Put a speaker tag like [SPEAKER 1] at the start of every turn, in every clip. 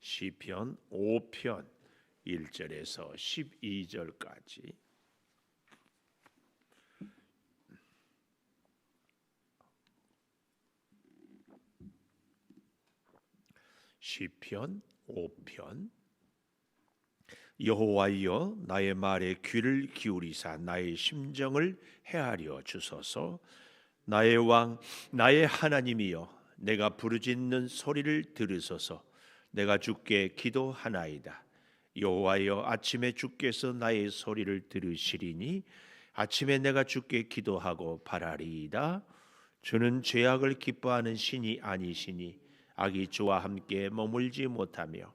[SPEAKER 1] 시편 5편 1절에서 12절까지. 시편 5편. 여호와여, 나의 말에 귀를 기울이사 나의 심정을 헤아려 주소서. 나의 왕, 나의 하나님이여, 내가 부르짖는 소리를 들으소서. 내가 주께 기도하나이다. 여호와여, 아침에 주께서 나의 소리를 들으시리니 아침에 내가 주께 기도하고 바라리이다. 주는 죄악을 기뻐하는 신이 아니시니 악이 주와 함께 머물지 못하며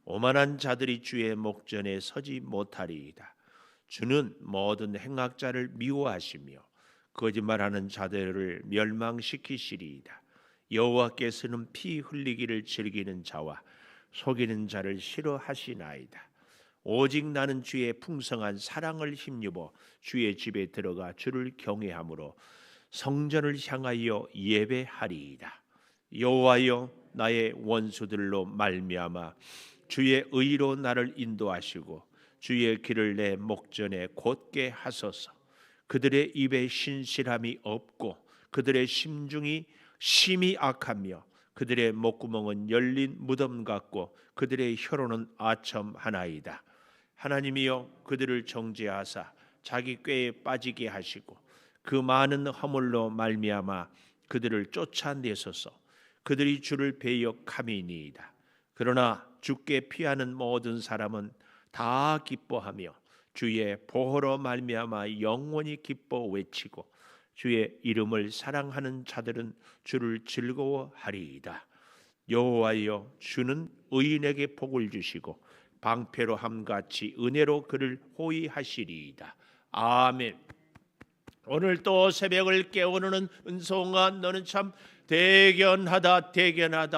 [SPEAKER 1] 오만한 자들이 주의 목전에 서지 못하리이다. 주는 모든 행악자를 미워하시며 거짓말하는 자들을 멸망시키시리이다. 여호와께서는 피 흘리기를 즐기는 자와 속이는 자를 싫어하시나이다. 오직 나는 주의 풍성한 사랑을 힘입어 주의 집에 들어가 주를 경외함으로 성전을 향하여 예배하리이다. 여호와여, 나의 원수들로 말미암아 주의 의로 나를 인도하시고 주의 길을 내 목전에 곧게 하소서. 그들의 입에 신실함이 없고 그들의 심중이 심히 악하며 그들의 목구멍은 열린 무덤 같고 그들의 혀로는 아첨하나이다. 하나님이여, 그들을 정죄하사 자기 꾀에 빠지게 하시고 그 많은 허물로 말미암아 그들을 쫓아내소서. 그들이 주를 배역함이니이다. 그러나 주께 피하는 모든 사람은 다 기뻐하며 주의 보호로 말미암아 영원히 기뻐 외치고 주의 이름을 사랑하는 자들은 주를 즐거워하리이다. 여호와여, 주는 의인에게 복을 주시고 방패로 함같이 은혜로 그를 호위하시리이다. 아멘. 오늘 또 새벽을 깨우는 은송아, 너는 참 대견하다.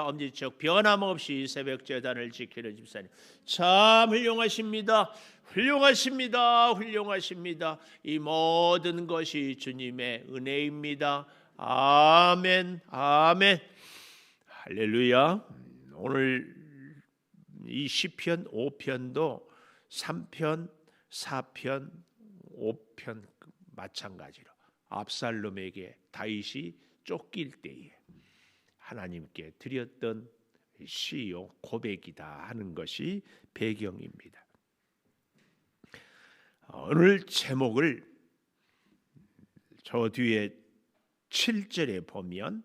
[SPEAKER 1] 엄지척 변함없이 새벽 제단을 지키는 집사님, 참 훌륭하십니다. 이 모든 것이 주님의 은혜입니다. 아멘. 할렐루야. 오늘 이 시편 5편도 3편, 4편, 5편 마찬가지로 압살롬에게 다윗이 쫓길 때에 하나님께 드렸던 시요 고백이다 하는 것이 배경입니다. 오늘 제목을 저 뒤에 7절에 보면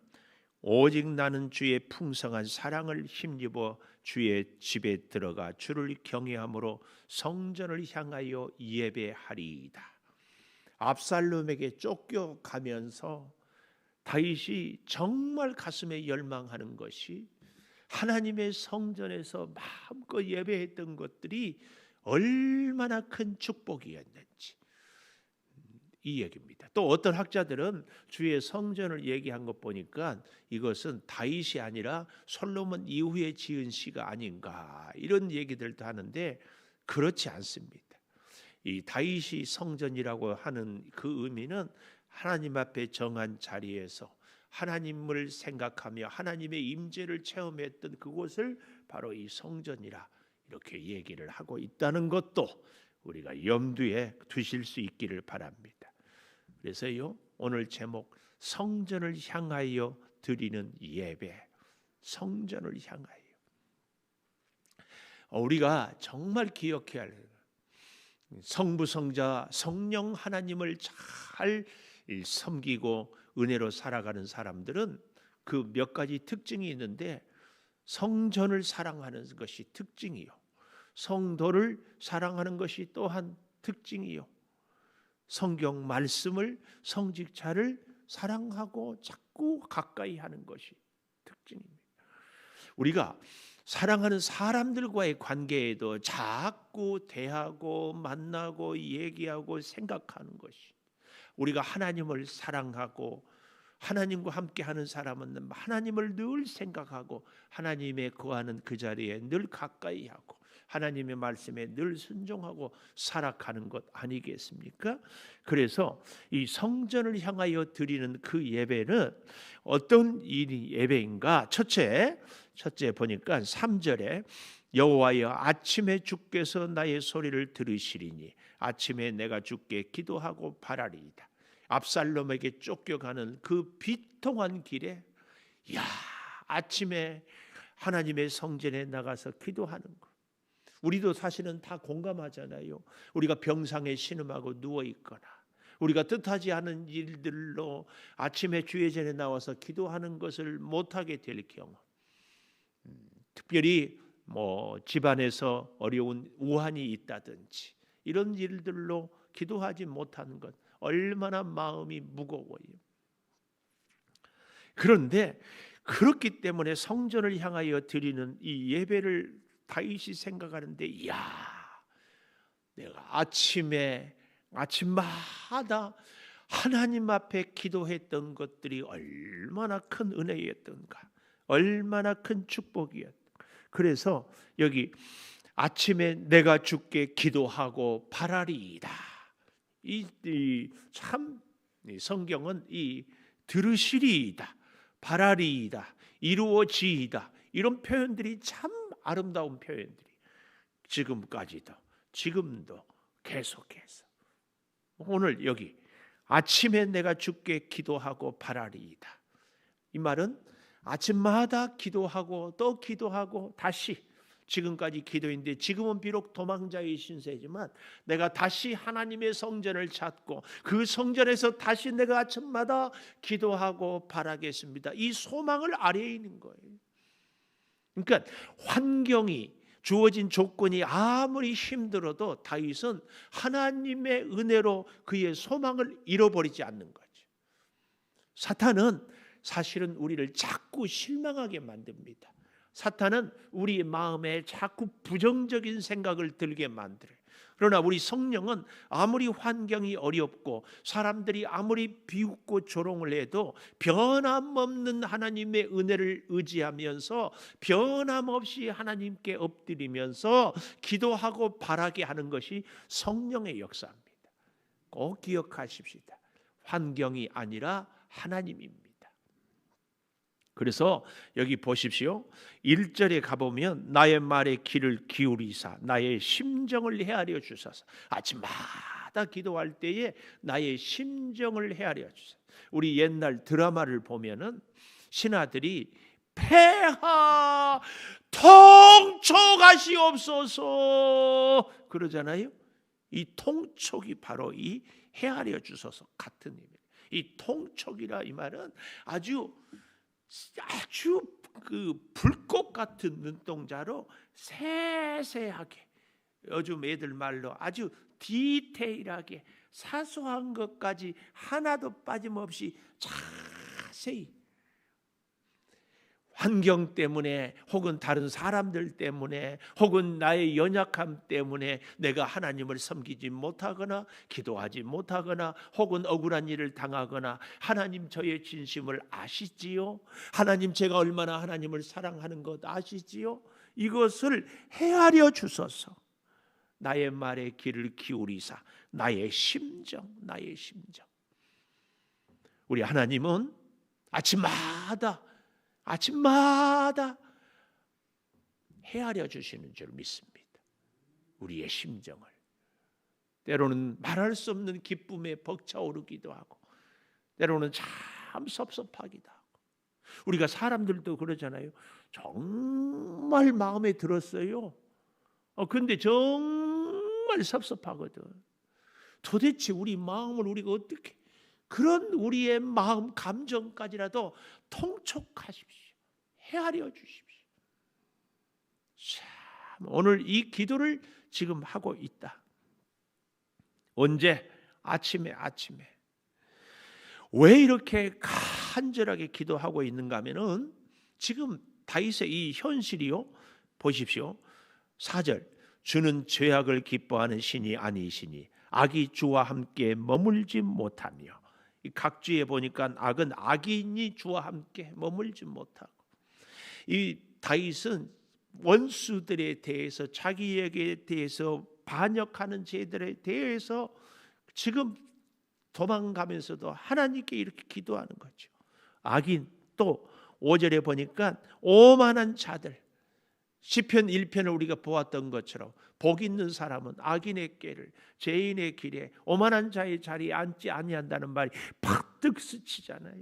[SPEAKER 1] 오직 나는 주의 풍성한 사랑을 힘입어 주의 집에 들어가 주를 경외함으로 성전을 향하여 예배하리이다. 압살롬에게 쫓겨가면서 다윗이 정말 가슴에 열망하는 것이 하나님의 성전에서 마음껏 예배했던 것들이 얼마나 큰 축복이었는지, 이 얘기입니다. 또 어떤 학자들은 주의 성전을 얘기한 것 보니까 이것은 다윗이 아니라 솔로몬 이후에 지은 시가 아닌가, 이런 얘기들도 하는데 그렇지 않습니다. 이 다윗이 성전이라고 하는 그 의미는 하나님 앞에 정한 자리에서 하나님을 생각하며 하나님의 임재를 체험했던 그곳을 바로 이 성전이라 이렇게 얘기를 하고 있다는 것도 우리가 염두에 두실 수 있기를 바랍니다. 그래서요, 오늘 제목 성전을 향하여 드리는 예배, 성전을 향하여. 우리가 정말 기억해야 할 성부, 성자, 성령 하나님을 잘 섬기고 은혜로 살아가는 사람들은 그 몇 가지 특징이 있는데, 성전을 사랑하는 것이 특징이요, 성도를 사랑하는 것이 또한 특징이요, 성경 말씀을, 성직자를 사랑하고 자꾸 가까이 하는 것이 특징입니다. 우리가 사랑하는 사람들과의 관계에도 자꾸 대하고 만나고 얘기하고 생각하는 것이, 우리가 하나님을 사랑하고 하나님과 함께하는 사람은 하나님을 늘 생각하고 하나님의 거하는 그 자리에 늘 가까이 하고 하나님의 말씀에 늘 순종하고 살아가는 것 아니겠습니까? 그래서 이 성전을 향하여 드리는 그 예배는 어떤 일이 예배인가? 첫째 보니까 3절에 여호와여 아침에 주께서 나의 소리를 들으시리니 아침에 내가 주께 기도하고 바라리이다. 압살롬에게 쫓겨가는 그 비통한 길에 아침에 하나님의 성전에 나가서 기도하는 것, 우리도 사실은 다 공감하잖아요. 우리가 병상에 신음하고 누워 있거나 우리가 뜻하지 않은 일들로 아침에 주의 전에 나와서 기도하는 것을 못하게 될 경우, 특별히 집안에서 어려운 우환이 있다든지 이런 일들로 기도하지 못하는 것, 얼마나 마음이 무거워요. 그런데 그렇기 때문에 성전을 향하여 드리는 이 예배를 다윗이 생각하는데, 내가 아침마다 하나님 앞에 기도했던 것들이 얼마나 큰 은혜였던가, 얼마나 큰 축복이었던가. 그래서 여기 아침에 내가 주께 기도하고 바라리이다. 참 성경은 이 들으시리이다, 바라리이다, 이루어지이다, 이런 표현들이 참 아름다운 표현들이 지금도 계속해서 오늘 여기 아침에 내가 주께 기도하고 바라리이다, 이 말은 아침마다 기도하고 또 기도하고 다시, 지금까지 기도인데 지금은 비록 도망자의 신세지만 내가 다시 하나님의 성전을 찾고 그 성전에서 다시 내가 아침마다 기도하고 바라겠습니다. 이 소망을 아래에 있는 거예요. 그러니까 환경이, 주어진 조건이 아무리 힘들어도 다윗은 하나님의 은혜로 그의 소망을 잃어버리지 않는 거죠. 사탄은 사실은 우리를 자꾸 실망하게 만듭니다. 사탄은 우리 마음에 자꾸 부정적인 생각을 들게 만들어요. 그러나 우리 성령은 아무리 환경이 어렵고 사람들이 아무리 비웃고 조롱을 해도 변함없는 하나님의 은혜를 의지하면서 변함없이 하나님께 엎드리면서 기도하고 바라게 하는 것이 성령의 역사입니다. 꼭 기억하십시오. 환경이 아니라 하나님입니다. 그래서 여기 보십시오. 1절에 가보면 나의 말에 귀를 기울이사 나의 심정을 헤아려 주소서. 아침마다 기도할 때에 나의 심정을 헤아려 주소서. 우리 옛날 드라마를 보면은 신하들이 폐하 통촉하시옵소서 그러잖아요. 이 통촉이 바로 이 헤아려 주소서 같은 의미입니다. 이 통촉이라 이 말은 아주 그 불꽃 같은 눈동자로 세세하게, 요즘 애들 말로 아주 디테일하게 사소한 것까지 하나도 빠짐없이 자세히, 환경 때문에 혹은 다른 사람들 때문에 혹은 나의 연약함 때문에 내가 하나님을 섬기지 못하거나 기도하지 못하거나 혹은 억울한 일을 당하거나 하나님 저의 진심을 아시지요? 하나님 제가 얼마나 하나님을 사랑하는 것 아시지요? 이것을 헤아려 주소서. 나의 말에 귀를 기울이사 나의 심정. 우리 하나님은 아침마다 헤아려 주시는 줄 믿습니다. 우리의 심정을. 때로는 말할 수 없는 기쁨에 벅차오르기도 하고 때로는 참 섭섭하기도 하고. 우리가 사람들도 그러잖아요. 정말 마음에 들었어요. 근데 정말 섭섭하거든. 도대체 우리 마음을 우리가 어떻게, 그런 우리의 마음 감정까지라도 통촉하십시오. 헤아려 주십시오. 참, 오늘 이 기도를 지금 하고 있다. 언제? 아침에. 왜 이렇게 간절하게 기도하고 있는가 하면은 지금 다윗의 이 현실이요. 보십시오. 4절. 주는 죄악을 기뻐하는 신이 아니시니 악이 주와 함께 머물지 못하며. 이 각주에 보니까 악은 악인이 주와 함께 머물지 못하고, 이 다윗은 원수들에 대해서, 자기에게 대해서 반역하는 죄들에 대해서 지금 도망가면서도 하나님께 이렇게 기도하는 거죠. 악인, 또 5절에 보니까 오만한 자들, 시편 1편을 우리가 보았던 것처럼 복 있는 사람은 악인의 꾀를, 죄인의 길에, 오만한 자의 자리에 앉지 아니한다는 말이 팍뜩 스치잖아요.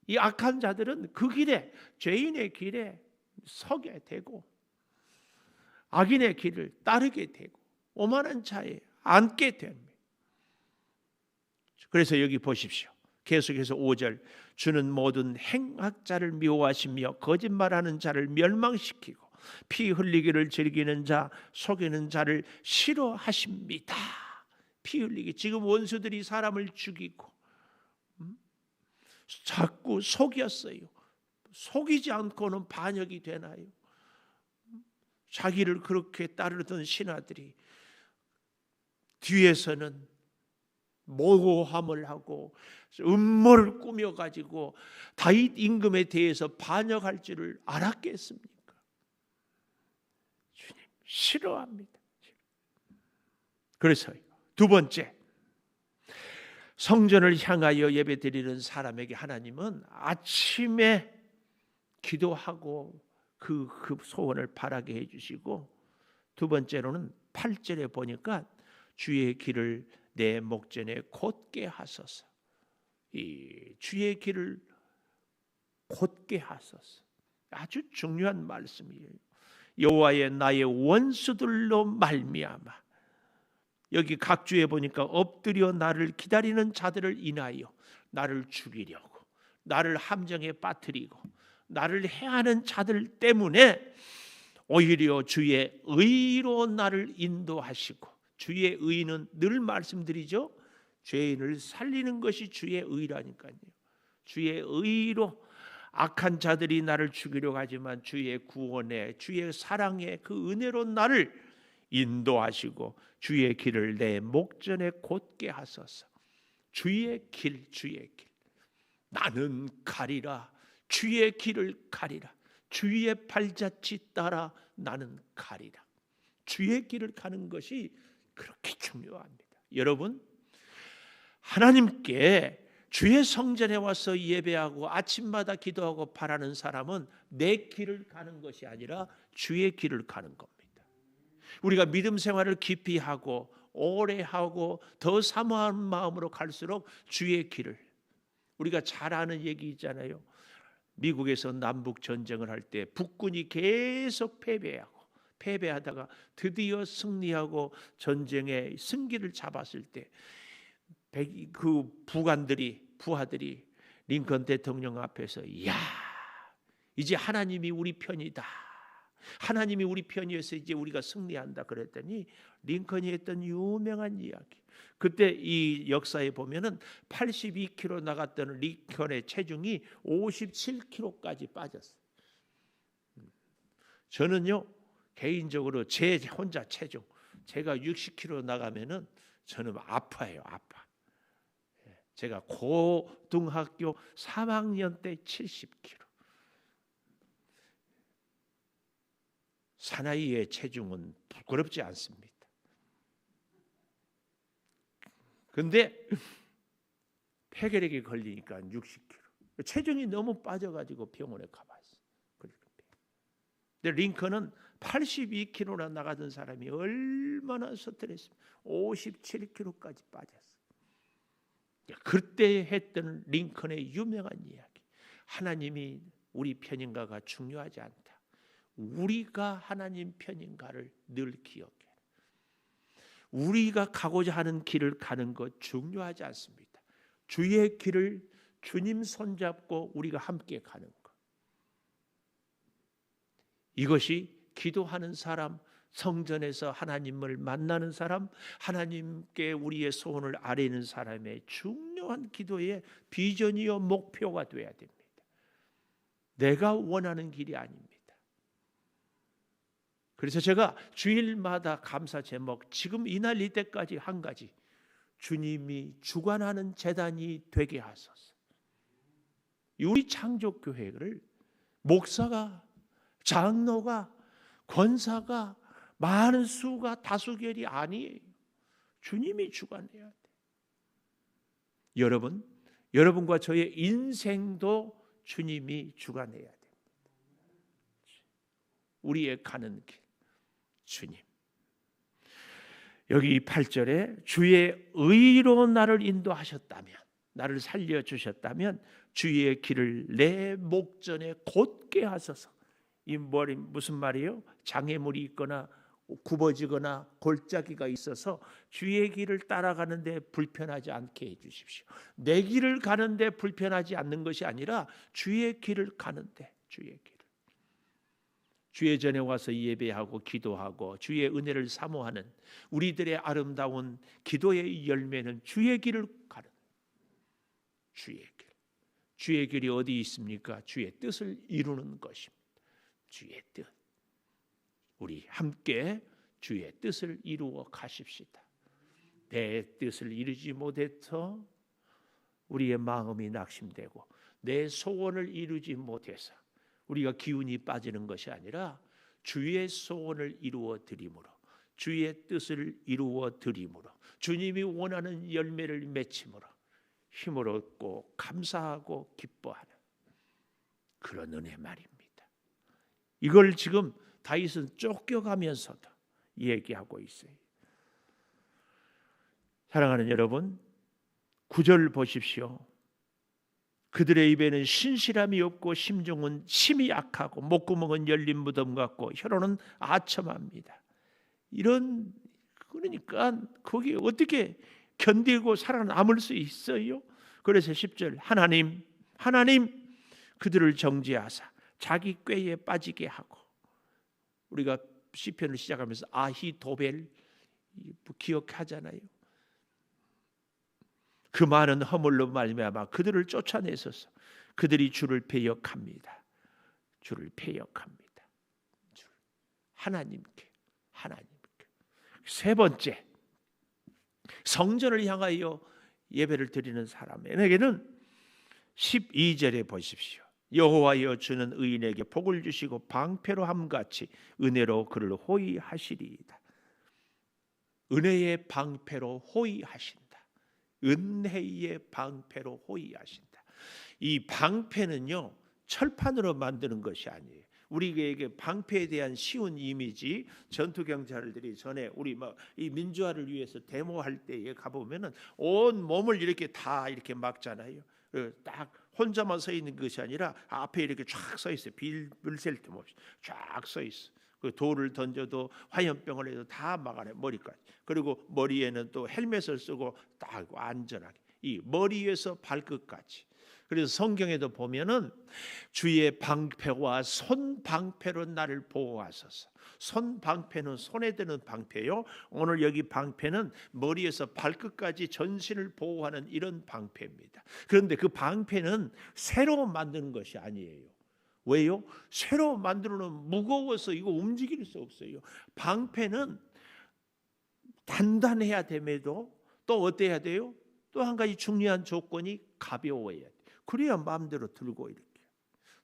[SPEAKER 1] 이 악한 자들은 그 길에, 죄인의 길에 서게 되고 악인의 길을 따르게 되고 오만한 자에 앉게 됩니다. 그래서 여기 보십시오. 계속해서 5절, 주는 모든 행악자를 미워하시며 거짓말하는 자를 멸망시키고 피 흘리기를 즐기는 자, 속이는 자를 싫어하십니다. 피 흘리기, 지금 원수들이 사람을 죽이고 자꾸 속였어요. 속이지 않고는 반역이 되나요? 자기를 그렇게 따르던 신하들이 뒤에서는 모함을 하고 음모를 꾸며가지고 다윗 임금에 대해서 반역할 줄을 알았겠습니까? 주님 싫어합니다. 그래서 두 번째, 성전을 향하여 예배드리는 사람에게 하나님은 아침에 기도하고 그 소원을 바라게 해주시고, 두 번째로는 8절에 보니까 주의 길을 내 목전에 곧게 하소서. 이 주의 길을 곧게 하소서, 아주 중요한 말씀이에요. 여호와의 나의 원수들로 말미암아, 여기 각주에 보니까 엎드려 나를 기다리는 자들을 인하여 나를 죽이려고, 나를 함정에 빠뜨리고 나를 해하는 자들 때문에 오히려 주의 의로 나를 인도하시고, 주의 의는 늘 말씀드리죠, 죄인을 살리는 것이 주의 의라니까요. 주의 의로 악한 자들이 나를 죽이려고 하지만 주의 구원에, 주의 사랑에, 그 은혜로 나를 인도하시고 주의 길을 내 목전에 곧게 하소서. 주의 길, 주의 길, 나는 가리라. 주의 길을 가리라. 주의 발자취 따라 나는 가리라. 주의 길을 가는 것이 그렇게 중요합니다. 여러분, 하나님께 주의 성전에 와서 예배하고 아침마다 기도하고 바라는 사람은 내 길을 가는 것이 아니라 주의 길을 가는 겁니다. 우리가 믿음 생활을 깊이 하고 오래 하고 더 사모하는 마음으로 갈수록 주의 길을, 우리가 잘 아는 얘기 있잖아요. 미국에서 남북 전쟁을 할 때 북군이 계속 패배하다가 드디어 승리하고 전쟁의 승기를 잡았을 때 그 부하들이 링컨 대통령 앞에서, 야, 이제 하나님이 우리 편이다, 하나님이 우리 편이어서 이제 우리가 승리한다 그랬더니 링컨이 했던 유명한 이야기, 그때 이 역사에 보면은 82kg 나갔던 링컨의 체중이 57kg까지 빠졌어요. 저는요, 개인적으로 제 혼자 체중, 제가 60kg 나가면은 저는 아파요, 아파. 제가 고등학교 3학년 때 70kg. 사나이의 체중은 부끄럽지 않습니다. 근데 폐결핵에 걸리니까 60kg. 체중이 너무 빠져가지고 병원에 가봤어요. 근데 링컨은 82kg나 나가던 사람이 얼마나 스트레스, 57kg까지 빠졌어요. 그때 했던 링컨의 유명한 이야기, 하나님이 우리 편인가가 중요하지 않다, 우리가 하나님 편인가를 늘 기억해. 우리가 가고자 하는 길을 가는 것 중요하지 않습니다. 주의 길을 주님 손잡고 우리가 함께 가는 것, 이것이 기도하는 사람, 성전에서 하나님을 만나는 사람, 하나님께 우리의 소원을 아뢰는 사람의 중요한 기도의 비전이요 목표가 되어야 됩니다. 내가 원하는 길이 아닙니다. 그래서 제가 주일마다 감사 제목, 지금 이날 이때까지 한 가지, 주님이 주관하는 재단이 되게 하소서. 우리 창조교회를 목사가 장로가, 권사가, 많은 수가, 다수결이 아니에요. 주님이 주관해야 돼. 여러분과 저의 인생도 주님이 주관해야 됩니다. 우리의 가는 길, 주님. 여기 8절에 주의 의로 나를 인도하셨다면, 나를 살려주셨다면 주의 길을 내 목전에 곧게 하소서. 이 말이 무슨 말이에요? 장애물이 있거나 굽어지거나 골짜기가 있어서 주의 길을 따라가는데 불편하지 않게 해주십시오. 내 길을 가는데 불편하지 않는 것이 아니라 주의 길을 가는데, 주의 길. 주의 전에 와서 예배하고 기도하고 주의 은혜를 사모하는 우리들의 아름다운 기도의 열매는 주의 길을 가는, 주의 길. 주의 길이 어디 있습니까? 주의 뜻을 이루는 것입니다. 주의 뜻. 우리 함께 주의 뜻을 이루어 가십시다. 내 뜻을 이루지 못해서 우리의 마음이 낙심되고 내 소원을 이루지 못해서 우리가 기운이 빠지는 것이 아니라 주의 소원을 이루어 드림으로, 주의 뜻을 이루어 드림으로, 주님이 원하는 열매를 맺힘으로 힘을 얻고 감사하고 기뻐하는 그런 은혜 말입니다. 이걸 지금 다윗은 쫓겨가면서도 얘기하고 있어요. 사랑하는 여러분, 9절 보십시오. 그들의 입에는 신실함이 없고 심중은 심히 약하고 목구멍은 열린 무덤 같고 혀로는 아첨합니다. 이런, 그러니까 거기 어떻게 견디고 살아남을 수 있어요? 그래서 10절, 하나님 그들을 정죄하사 자기 꾀에 빠지게 하고, 우리가 시편을 시작하면서 아히도벨 기억하잖아요. 그 많은 허물로 말미암아 그들을 쫓아내소서. 그들이 주를 배역합니다. 주를 배역합니다. 하나님께. 세 번째, 성전을 향하여 예배를 드리는 사람에게는 12절에 보십시오. 여호와여 주는 의인에게 복을 주시고 방패로 함같이 은혜로 그를 호위하시리이다. 은혜의 방패로 호위하신다. 은혜의 방패로 호위하신다. 이 방패는요, 철판으로 만드는 것이 아니에요. 우리에게 방패에 대한 쉬운 이미지, 전투 경찰들이 전에 우리 막 이 민주화를 위해서 데모할 때에 가보면은 온 몸을 이렇게 다 이렇게 막잖아요. 딱 혼자만 서 있는 것이 아니라 앞에 이렇게 쫙 서 있어요. 빌셀 틈 없이 쫙 서 있어. 그 돌을 던져도 화염병을 해도 다 막아내, 머리까지. 그리고 머리에는 또 헬멧을 쓰고 딱 안전하게, 이 머리에서 발끝까지. 그래서 성경에도 보면은 주의 방패와 손 방패로 나를 보호하소서. 손 방패는 손에 드는 방패요. 오늘 여기 방패는 머리에서 발끝까지 전신을 보호하는 이런 방패입니다. 그런데 그 방패는 새로 만드는 것이 아니에요. 왜요? 새로 만들어놓으면 무거워서 이거 움직일 수 없어요. 방패는 단단해야 됨에도 또 어때야 돼요? 또 한 가지 중요한 조건이 가벼워야 돼요. 그래야 마음대로 들고 이렇게.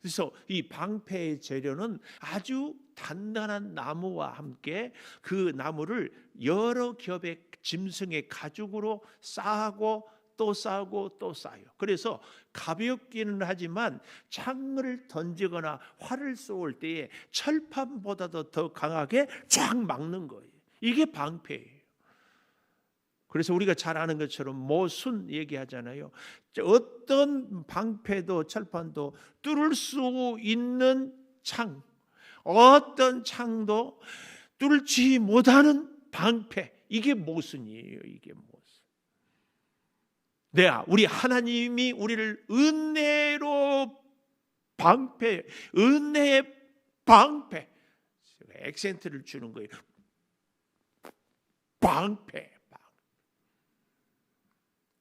[SPEAKER 1] 그래서 이 방패의 재료는 아주 단단한 나무와 함께 그 나무를 여러 겹의 짐승의 가죽으로 싸고 또 싸고 또 싸요. 그래서 가볍기는 하지만 창을 던지거나 활을 쏘을 때에 철판보다도 더 강하게 쫙 막는 거예요. 이게 방패예요. 그래서 우리가 잘 아는 것처럼 모순 얘기하잖아요. 어떤 방패도 철판도 뚫을 수 있는 창, 어떤 창도 뚫지 못하는 방패, 이게 모순이에요. 이게 모순. 네, 우리 하나님이 우리를 은혜로 방패, 은혜의 방패, 액센트를 주는 거예요. 방패.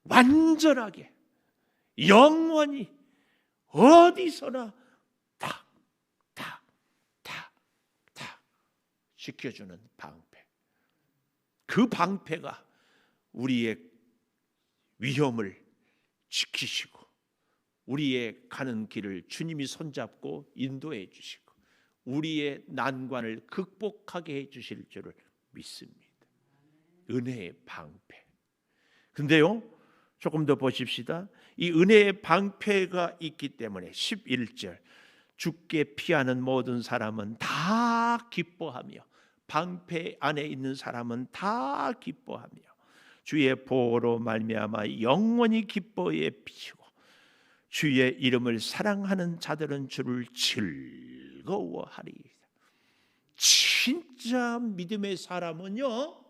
[SPEAKER 1] 완전하게 영원히 어디서나 다 지켜주는 방패. 그 방패가 우리의 위험을 지키시고 우리의 가는 길을 주님이 손잡고 인도해 주시고 우리의 난관을 극복하게 해주실 줄을 믿습니다. 은혜의 방패. 근데요, 조금 더 보십시다. 이 은혜의 방패가 있기 때문에 11절, 주께 피하는 모든 사람은 다 기뻐하며, 방패 안에 있는 사람은 다 기뻐하며 주의 보호로 말미암아 영원히 기뻐해 비치고 주의 이름을 사랑하는 자들은 주를 즐거워하리이다. 진짜 믿음의 사람은요,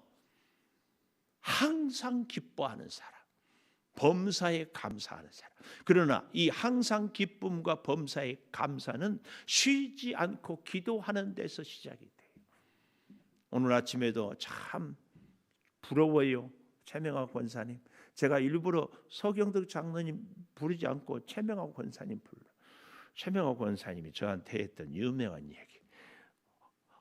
[SPEAKER 1] 항상 기뻐하는 사람, 범사에 감사하는 사람. 그러나 이 항상 기쁨과 범사에 감사는 쉬지 않고 기도하는 데서 시작이 돼요. 오늘 아침에도 참 부러워요. 최명학 권사님, 제가 일부러 서경덕 장로님 부르지 않고 최명학 권사님 불러. 최명학 권사님이 저한테 했던 유명한 얘기,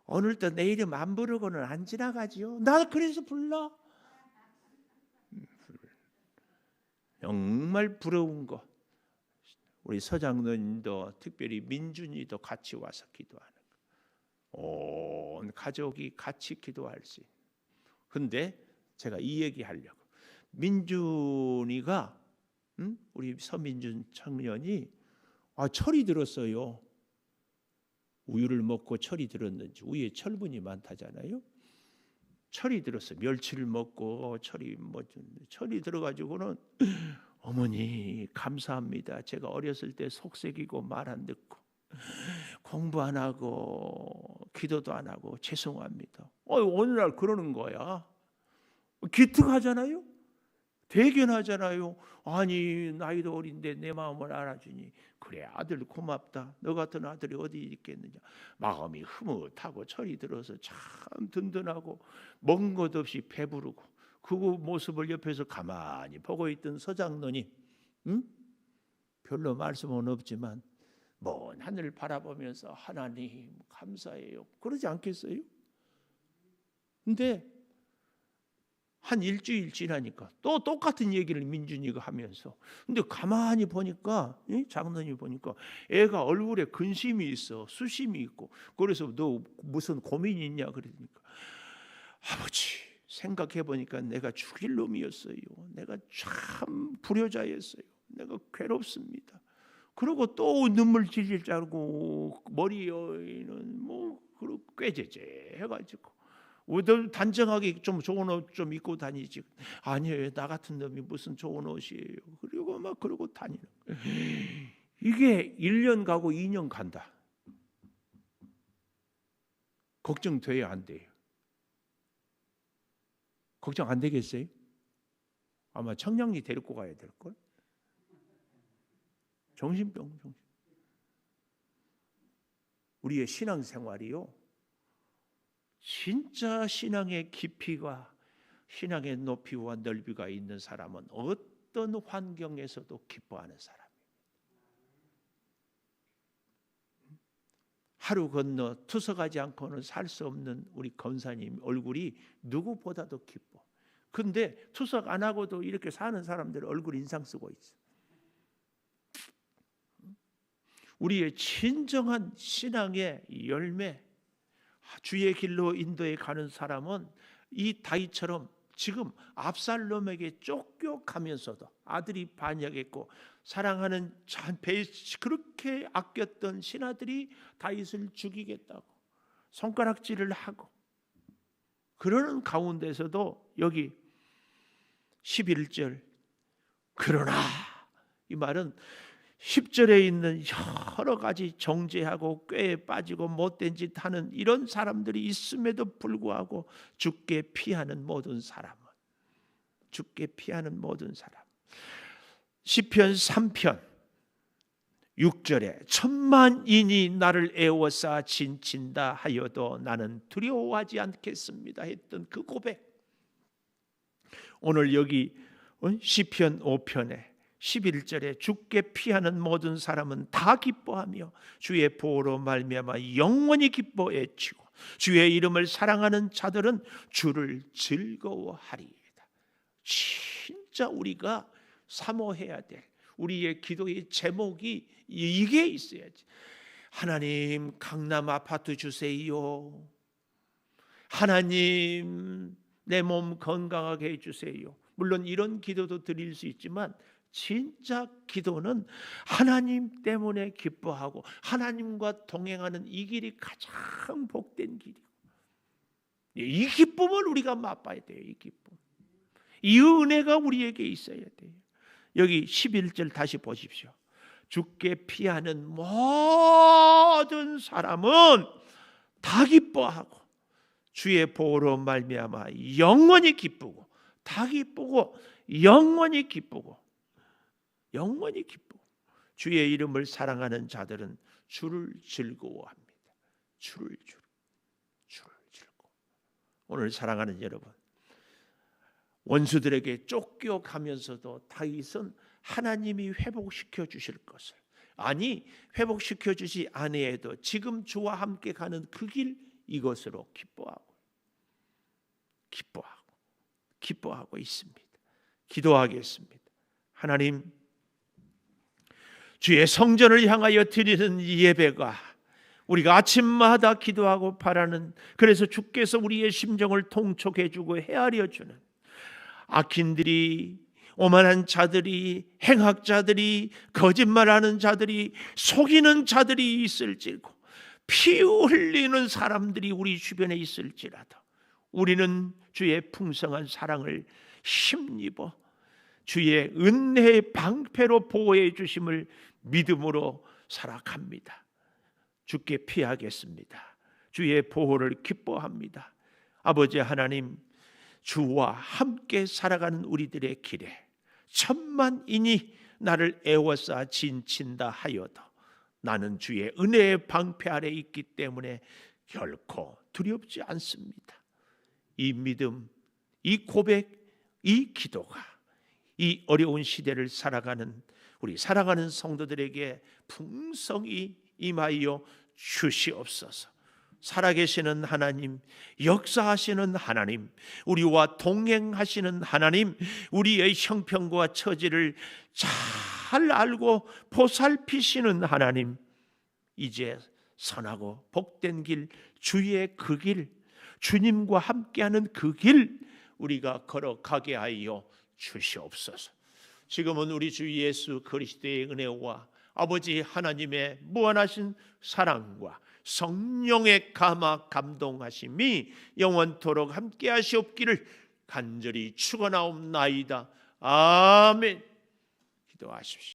[SPEAKER 1] 오늘도 내 이름 안 부르고는 안 지나가지요. 나 그래서 불러. 정말 부러운 거. 우리 서장로님도 특별히 민준이도 같이 와서 기도하는 거. 온 가족이 같이 기도할 수 있는. 근데 제가 이 얘기 하려고. 민준이가 우리 서민준 청년이 철이 들었어요. 우유를 먹고 철이 들었는지, 우유에 철분이 많다잖아요. 철이 들었어. 멸치를 먹고 철이 들어가지고는 어머니 감사합니다. 제가 어렸을 때 속색이고 말 안 듣고 공부 안 하고 기도도 안 하고 죄송합니다. 어느 날 그러는 거야. 기특하잖아요. 대견하잖아요. 아니 나이도 어린데 내 마음을 알아주니, 그래 아들 고맙다. 너 같은 아들이 어디 있겠느냐. 마음이 흐뭇하고 철이 들어서 참 든든하고 먹은 것 없이 배부르고, 그 모습을 옆에서 가만히 보고 있던 서장로님, 별로 말씀은 없지만 먼 하늘을 바라보면서 하나님 감사해요, 그러지 않겠어요? 근데 한 일주일 지나니까 또 똑같은 얘기를 민준이가 하면서, 근데 가만히 보니까, 장로님 보니까 애가 얼굴에 근심이 있어, 수심이 있고. 그래서 너 무슨 고민이 있냐 그러니까, 아버지 생각해 보니까 내가 죽일 놈이었어요. 내가 참 불효자였어요. 내가 괴롭습니다. 그리고 또 눈물 질질 짜고 머리에는 꾀제제 해가지고, 단정하게 좀 좋은 옷 좀 입고 다니지. 아니에요, 나 같은 놈이 무슨 좋은 옷이에요. 그리고 막 그러고 다니는 거예요. 이게 1년 가고 2년 간다. 걱정돼요, 안 돼요? 걱정 안 되겠어요? 아마 청량리 데리고 가야 될걸? 정신병. 우리의 신앙생활이요, 진짜 신앙의 깊이가, 신앙의 높이와 넓이가 있는 사람은 어떤 환경에서도 기뻐하는 사람입니다. 하루 건너 투석하지 않고는 살 수 없는 우리 권사님 얼굴이 누구보다도 기뻐. 근데 투석 안 하고도 이렇게 사는 사람들 얼굴 인상 쓰고 있어. 우리의 진정한 신앙의 열매, 주의 길로 인도해 가는 사람은 이 다윗처럼 지금 압살롬에게 쫓겨가면서도 아들이 반역했고 사랑하는 그렇게 아꼈던 신하들이 다윗을 죽이겠다고 손가락질을 하고, 그러는 가운데서도 여기 11절, 그러나, 이 말은 10절에 있는 여러 가지 정죄하고 꾀에 빠지고 못된 짓 하는 이런 사람들이 있음에도 불구하고 주께 피하는 모든 사람은, 주께 피하는 모든 사람. 시편 3편 6절에 천만인이 나를 애워싸 진친다 하여도 나는 두려워하지 않겠습니다 했던 그 고백, 오늘 여기 시편 5편에 11절에 주께 피하는 모든 사람은 다 기뻐하며 주의 보호로 말미암아 영원히 기뻐해 치고 주의 이름을 사랑하는 자들은 주를 즐거워하리이다. 진짜 우리가 사모해야 될 우리의 기도의 제목이 이게 있어야지. 하나님 강남 아파트 주세요. 하나님 내 몸 건강하게 해주세요. 물론 이런 기도도 드릴 수 있지만 진짜 기도는 하나님 때문에 기뻐하고 하나님과 동행하는 이 길이 가장 복된 길이고, 이 기쁨을 우리가 맛봐야 돼요. 이 기쁨, 이 은혜가 우리에게 있어야 돼요. 여기 11절 다시 보십시오. 주께 피하는 모든 사람은 다 기뻐하고 주의 보호로 말미암아 영원히 기쁘고, 다 기쁘고 영원히 기쁘고 주의 이름을 사랑하는 자들은 주를 즐거워합니다. 주를 즐거워. 오늘 사랑하는 여러분, 원수들에게 쫓겨가면서도 다윗은 하나님이 회복시켜 주실 것을, 아니 회복시켜 주지 아니해도 지금 주와 함께 가는 그 길, 이것으로 기뻐하고 있습니다. 기도하겠습니다. 하나님, 주의 성전을 향하여 드리는 이 예배가 우리가 아침마다 기도하고 바라는, 그래서 주께서 우리의 심정을 통촉해 주고 헤아려 주는, 악인들이, 오만한 자들이, 행악자들이, 거짓말하는 자들이, 속이는 자들이 있을지고 피 흘리는 사람들이 우리 주변에 있을지라도 우리는 주의 풍성한 사랑을 힘입어 주의 은혜의 방패로 보호해 주심을 믿음으로 살아갑니다. 주께 피하겠습니다. 주의 보호를 기뻐합니다. 아버지 하나님, 주와 함께 살아가는 우리들의 길에 천만인이 나를 애워싸 진친다 하여도 나는 주의 은혜의 방패 아래 있기 때문에 결코 두렵지 않습니다. 이 믿음, 이 고백, 이 기도가 이 어려운 시대를 살아가는 우리 사랑하는 성도들에게 풍성히 임하여 주시옵소서. 살아계시는 하나님, 역사하시는 하나님, 우리와 동행하시는 하나님, 우리의 형편과 처지를 잘 알고 보살피시는 하나님, 이제 선하고 복된 길, 주의 그 길, 주님과 함께하는 그 길 우리가 걸어가게 하여 주시옵소서. 지금은 우리 주 예수 그리스도의 은혜와 아버지 하나님의 무한하신 사랑과 성령의 감화 감동하심이 영원토록 함께 하시옵기를 간절히 축원하옵나이다. 아멘. 기도하십시오.